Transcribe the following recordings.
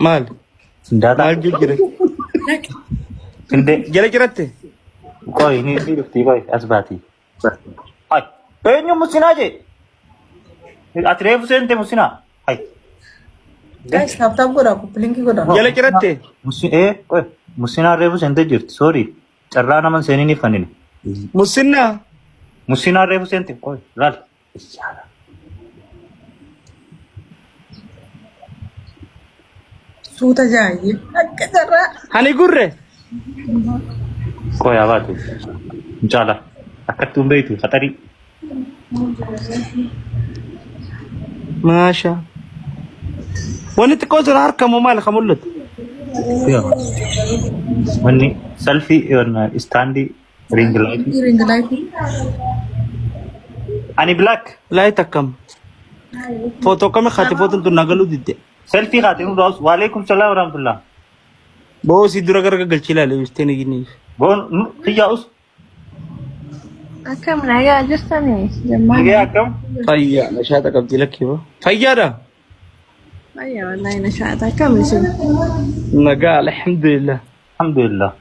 مال مال جيجري جري جرتي كوي ني دي كوي اسباتي هاي بينو مسيناجي اتريف سنت مسينا هاي guys tap godha kuplink godha جري جرتي مسي ايه كوي مسينا ريف سنت جرت سوري چرانا من سيني فنين مسنا مسينا ريف سنت كوي لال suuta jaayib akka jarra هني قرة كوي اباتي ان شاء الله اكتم بيتو خطري ما شاء وانت كوزر هركم ومال خمولت مني سيلفي ستاندي رينج لايت ring light اني بلاك لا يتكم فوتو كم خاتي فوتو انتو نقلو ديدي سيلفي خاتم روز وعليكم السلام ورحمه الله بوس يدرا غرغ قلچلا لي استني جني بون خياوس أكم نجا جستني جمال يا كم فيا نشاطك ابدي لك يبا فيا ده أيوة والله نشأت كم اسم نقال الحمد لله الحمد لله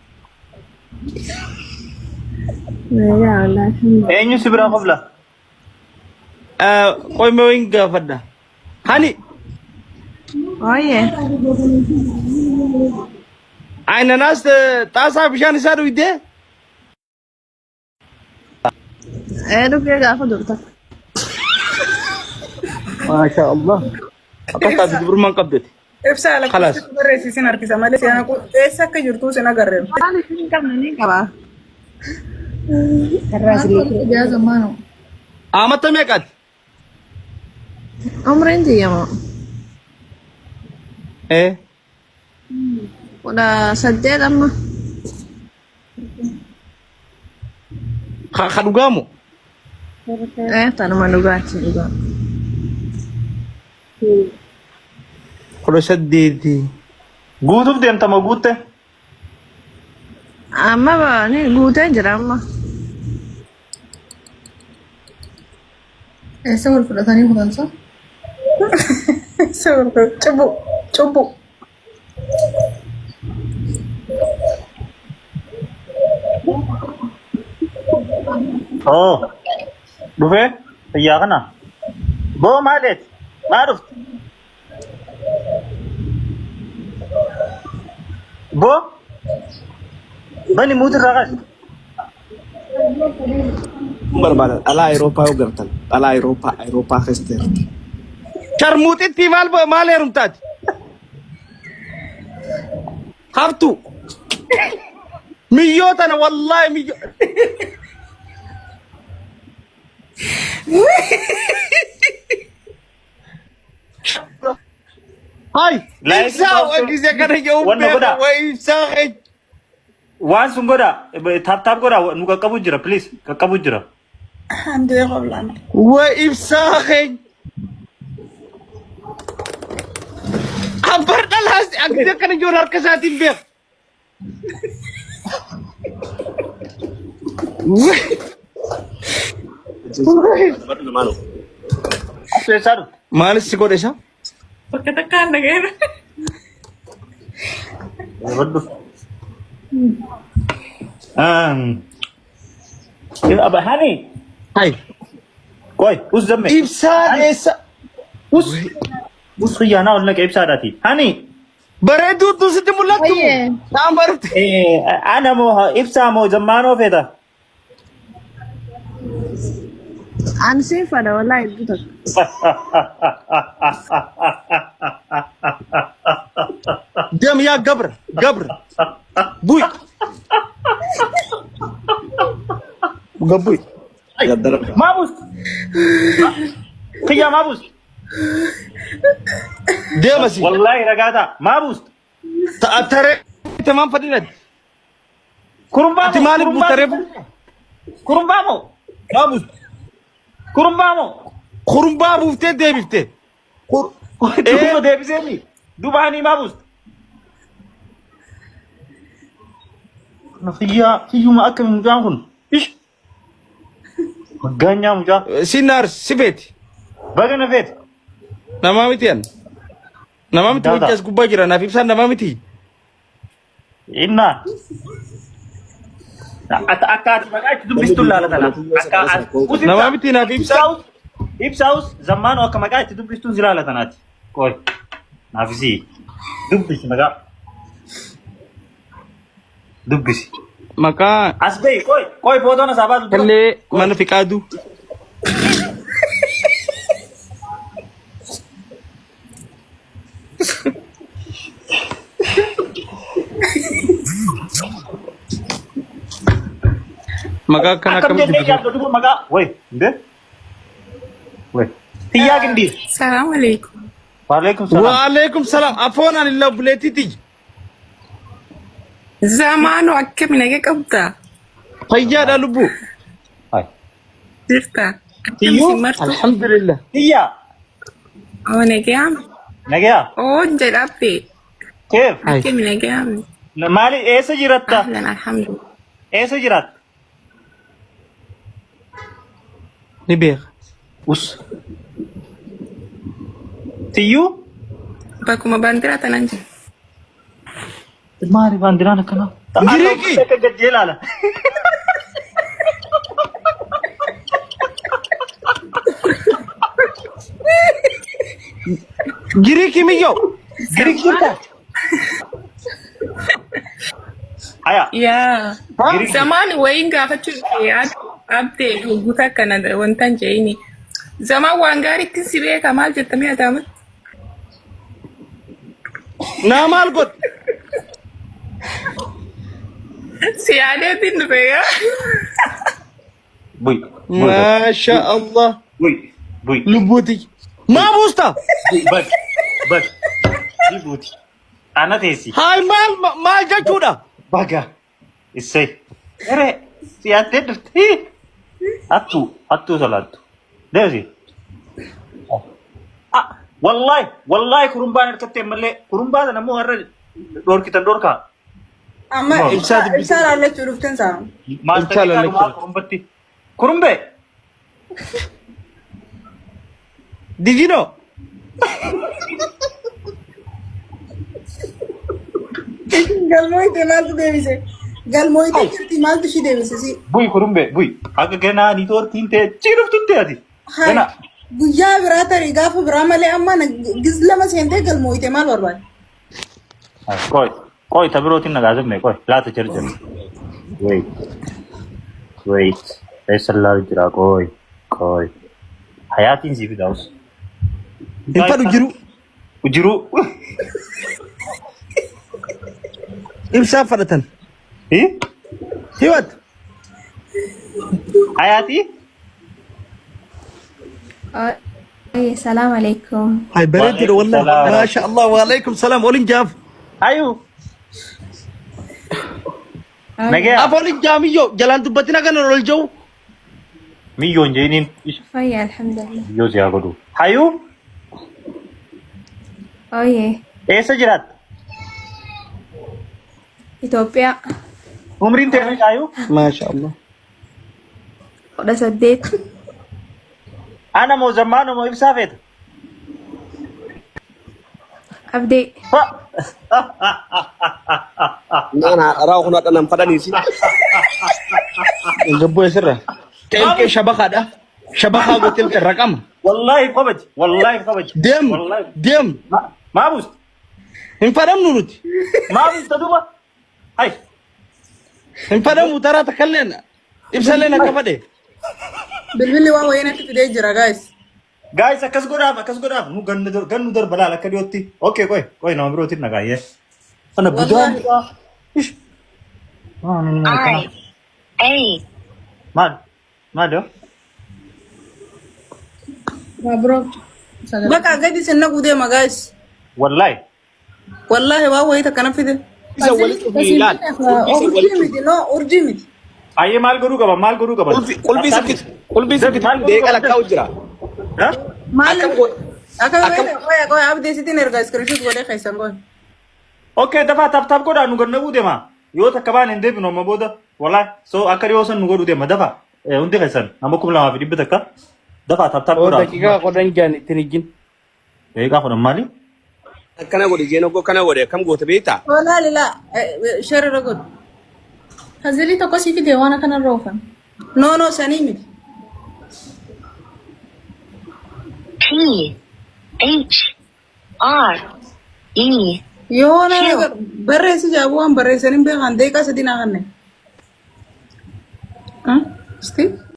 نجا والله الحمد اينو سبرا قبله قوي ما وين قفدا هاني لله عين ناس تاسع بشان يساروا يديه إيه لو كده أخذ دكتور ما شاء الله أتوقع تدبر من قبضتي ibsa ala خلاص. barreessisin harkisa malee seenaa kun eessa akka jirtu sin agarreen هذا شيء كم نيجا بقى yaa zamaanu أمتى ميقات عمري أنت يا ما إيه ولا سديت أما خدوقامو إيه تنا ما نقاتي خلو سديدي غوتو ديمتا ما غوته أما بقى ني قوتين جرا أما eessa wal fudhatanii kutansa eessa wal fudhatu cubbu اوه دوفه يا غنا بو مالت ما عرفت بو بني مود الرغش بربال على أوروبا وقرتل على أوروبا خستر شرموت انتي مال يرمتاد خفتو ميوت أنا والله ميوت هاي لا إفساو أجيزة كان يوم وإفساو وان سنغودا تاب غودا نوكا كابوجرا بليز كابوجرا handee qoblaan وإفساخي عبر الهاس أكيد كان يجور هركساتين بيخ سيسار ما نسيقول إيش bakka takkaan dhageera بدو ابا هاني هاي كوي وش ذمك إفساد إيسا وش خيانه ولا لك ابساداتي هاني بريدو دوسة مولاتو أيه. نعم برد انا مو ابسا مو زمانو فيدا أنا سيف أنا والله دكتور دم يا قبر بوي قبوي يا درب ما بوست خيا ما بوست دم سي والله رقادا ما بوست ترى تمام فدينك كرمبامو أنت مالك مترف كرمبامو ما بوست كرمبامو خرم بابو فتي دي بفتي دوبا دي بزيني دوبا هاني ما بوست خيا ما أكل من جانكم إيش مجانيا مجا سينار سيفيتي بغنا فيت نمامتين Nama miti hojjas gubbaa jira naaf ibsaan nama miti. Inna. Akka ati maqaa itti dubbistu laalatana. Nama miti naaf ibsaan. Ibsaus zammaanu akka maqaa itti dubbistu laalatanaati. Qoy. Naafisi. Dubbisi maqaa. Dubbisi. Maqaa. Asbei qoy fotoon isaa baatu. Kallee mana fiqaadu. Maka kana kam dulu maka, woi, deh, woi, tiya gindi. Assalamualaikum. Waalaikumsalam. Waalaikumsalam. Afona lillah buleti ti. Zamanu akkam nage qabda. Fayyada lubu. Hai. Jirta. Tiyo. Alhamdulillah. Tiya. Oh negam. Nagaya. Oh jadapi. Kef. Akkam negam. Mali esa jiratta. Ahlan alhamdulillah. Esa jirat. Ni beer. Us. Tiyu. Bakuma bandira tananja. Mari bandiran kana. Giriki. Ka gajjelala. Giriki miyo. Girik jirta. Aya. Ya. Girik. Zaman wayin gafachu ya abde guta kana da wantan jaini. Zaman wangari kisibe kamal jetami adama. Na mal god. Si ada tin ya. Bui. Masha Allah. Bui. Bui. Lubuti. Ma busta. Bag. Dibuti. Ana tesi. Hai mal jachuda. Baga. Isai. Ere. Si ate dirti. Atu salatu. Desi. Ah, wallahi kurumbaan erkatte malle kurumbaa namu harra dorkitan dorka. Amma ibsa alle churuftan sa. Master ka kurumbatti. Kurumbe. Did you know? Galmoy te mal tu devi se. Galmoy te kirti mal tu shi devi se si. Bui kurumbe, bui. Aga gena ni tor tinte chiruftutte adi. Gena. Guyyaa biraa tarii gaafa biraa malee amma gizlama seentee galmooyite maal barbaade? Koi tabirootiin nagaasifne koi laata jarjar. Wait. Eessallaa jira koi. Hayaatiin siif daawus. Infadu Jiru. Ibsa fadatan. Hiwat. Hayaatii? السلام عليكم. هاي بردي والله ما شاء الله وعليكم السلام ولين جاف. Ayu. Nagaya. Apolin jamiyo jalan dubbatina kan roljo. Miyo njenin. فيا الحمد لله. Yo siya godu. Hayu. أوه Esa jirat. إثيوبيا. Umrin teh ayu. ما شاء الله. udah sedih. Ana mau zamanu mau ibsafet. أبدي. Nana raw kuna tanam padani si. Jabbo sirra. Telke shabaka da. Shabaka go telke rakam. Wallahi qabaj. Dem. Mabus. Infadam nuruti. Mabus taduba. Hai. Infadam utara takallena. Ibsalena kafade. Bilbilli waa wayinatti fidee jira guys. Guys akkas godhaaf nu gannu dar balaa akka dhiyootti. Okay koi nama birootiin nagaayee. Sana budaan. Ish. Maal yoo? Bro. Bakka gadi sinna gudeema guys. Wallahi. Wallahi waa wayita kana fide. Isa walitu hilal. Urjii miti. Aye maal godhuu qaba? Qulbi sakit deeqala kaa'u jira. Maal akka qoya abdii sitiin erga screenshot godhee keessan goon. Okay dafaa taap godhaa nu ganna buudeema. Yoo takka baan hin deebinu amma booda. Wallahi so akka dhiyoosan nu godhuu deema dafaa. Hundi keessan amma 2,200 takka. Dafaa taap Oh godhaa. daqiiqaa qodan jaan ittiin ijjin. Daqiiqaa kudhan maali? Kana godhe jeenoo kana godhe akkam goote beektaa? Wala lila sharra god. Hazili tokko si fide waan kana roofan. No sanii miti. THRE Yoo na barreessi jaabu waan barreessaniin beekan deeqaa sadii naa kanne. Steve?